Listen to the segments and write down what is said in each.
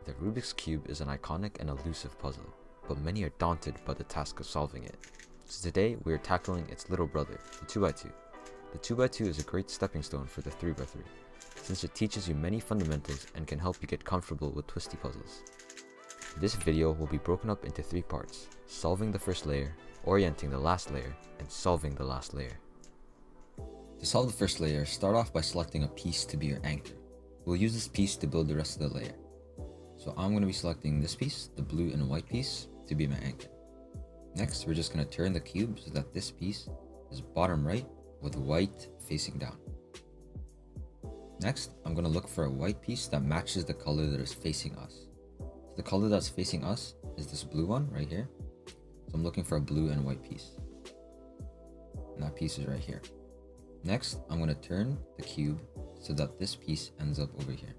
The Rubik's Cube is an iconic and elusive puzzle, but many are daunted by the task of solving it. So today we are tackling its little brother, the 2x2. The 2x2 is a great stepping stone for the 3x3, since it teaches you many fundamentals and can help you get comfortable with twisty puzzles. This video will be broken up into 3 parts: solving the first layer, orienting the last layer, and solving the last layer. To solve the first layer, start off by selecting a piece to be your anchor. We'll use this piece to build the rest of the layer. So I'm going to be selecting this piece, the blue and white piece, to be my anchor. Next, we're just going to turn the cube so that this piece is bottom right with white facing down. Next, I'm going to look for a white piece that matches the color that is facing us. So the color that's facing us is this blue one right here. So I'm looking for a blue and white piece. And that piece is right here. Next, I'm going to turn the cube so that this piece ends up over here.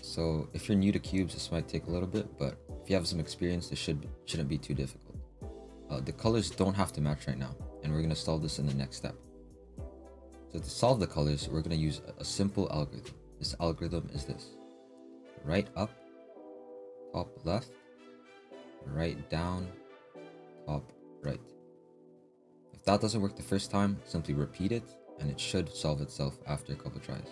So if you're new to cubes, this might take a little bit, but if you have some experience, this shouldn't be too difficult. The colors don't have to match right now, and we're going to solve this in the next step. So to solve the colors, we're going to use a simple algorithm. This algorithm is this: right up, top left, right down, top right. If that doesn't work the first time, simply repeat it, and it should solve itself after a couple tries.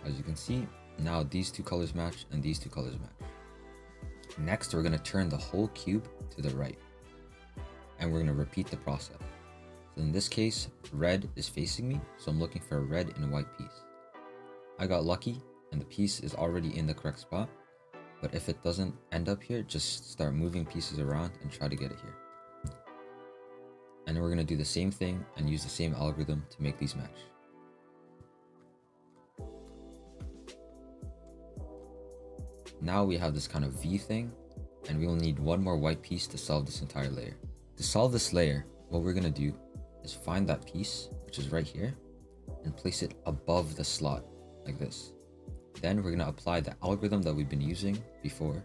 As you can see, now these 2 colors match and these 2 colors match. Next, we're going to turn the whole cube to the right, and we're going to repeat the process. So in this case, red is facing me, so I'm looking for a red and white piece. I got lucky and the piece is already in the correct spot, but if it doesn't end up here, just start moving pieces around and try to get it here. And we're going to do the same thing and use the same algorithm to make these match. Now we have this kind of V thing, and we will need one more white piece to solve this entire layer. To solve this layer, what we're going to do is find that piece, which is right here, and place it above the slot, like this. Then we're going to apply the algorithm that we've been using before,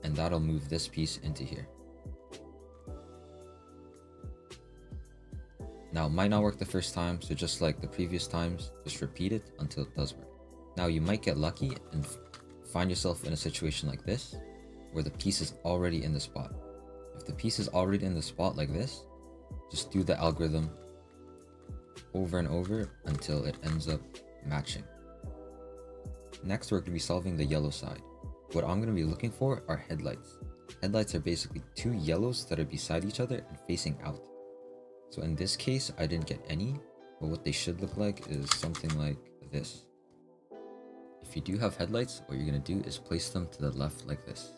and that'll move this piece into here. Now it might not work the first time, so just like the previous times, just repeat it until it does work. Now you might get lucky and find yourself in a situation like this, where the piece is already in the spot. If the piece is already in the spot like this, just do the algorithm over and over until it ends up matching. Next, we're going to be solving the yellow side. What I'm going to be looking for are headlights. Headlights are basically 2 yellows that are beside each other and facing out. So in this case, I didn't get any, but what they should look like is something like this. If you do have headlights, what you're going to do is place them to the left like this.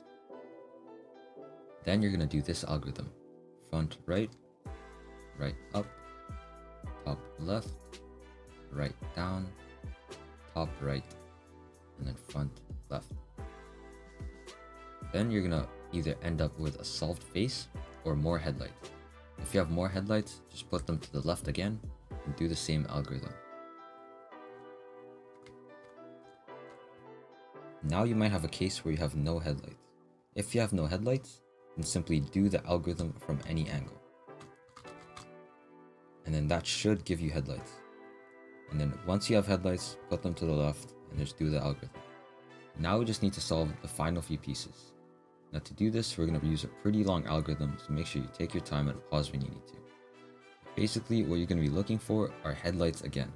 Then you're going to do this algorithm: front right, right up, top left, right down, top right, and then front left. Then you're going to either end up with a solved face or more headlights. If you have more headlights, just put them to the left again and do the same algorithm. Now you might have a case where you have no headlights. If you have no headlights, then simply do the algorithm from any angle. And then that should give you headlights. And then once you have headlights, put them to the left and just do the algorithm. Now we just need to solve the final few pieces. Now to do this, we're going to use a pretty long algorithm, so make sure you take your time and pause when you need to. Basically, what you're going to be looking for are headlights again.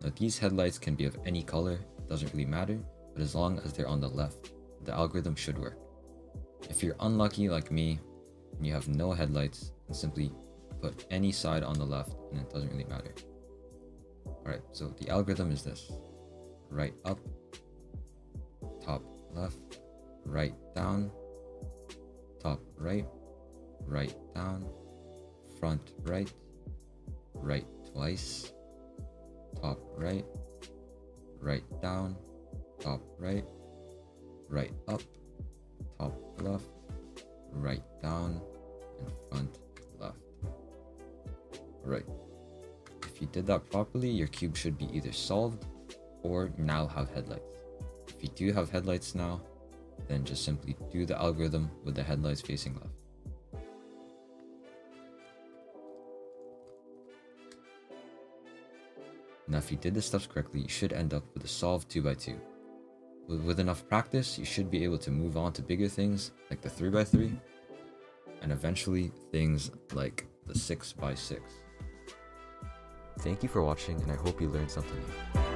Now these headlights can be of any color, it doesn't really matter, but as long as they're on the left, the algorithm should work. If you're unlucky like me and you have no headlights, then simply put any side on the left and it doesn't really matter. Alright, so the algorithm is this: right up, top left, right down, top right, right down, front right, right twice, top right, right down, top right, right up, top left, right down, and front left. Alright, if you did that properly, your cube should be either solved or now have headlights. If you do have headlights now, then just simply do the algorithm with the headlights facing left. Now if you did the steps correctly, you should end up with a solved 2x2. With enough practice, you should be able to move on to bigger things like the 3x3, and eventually things like the 6x6. Thank you for watching, and I hope you learned something new.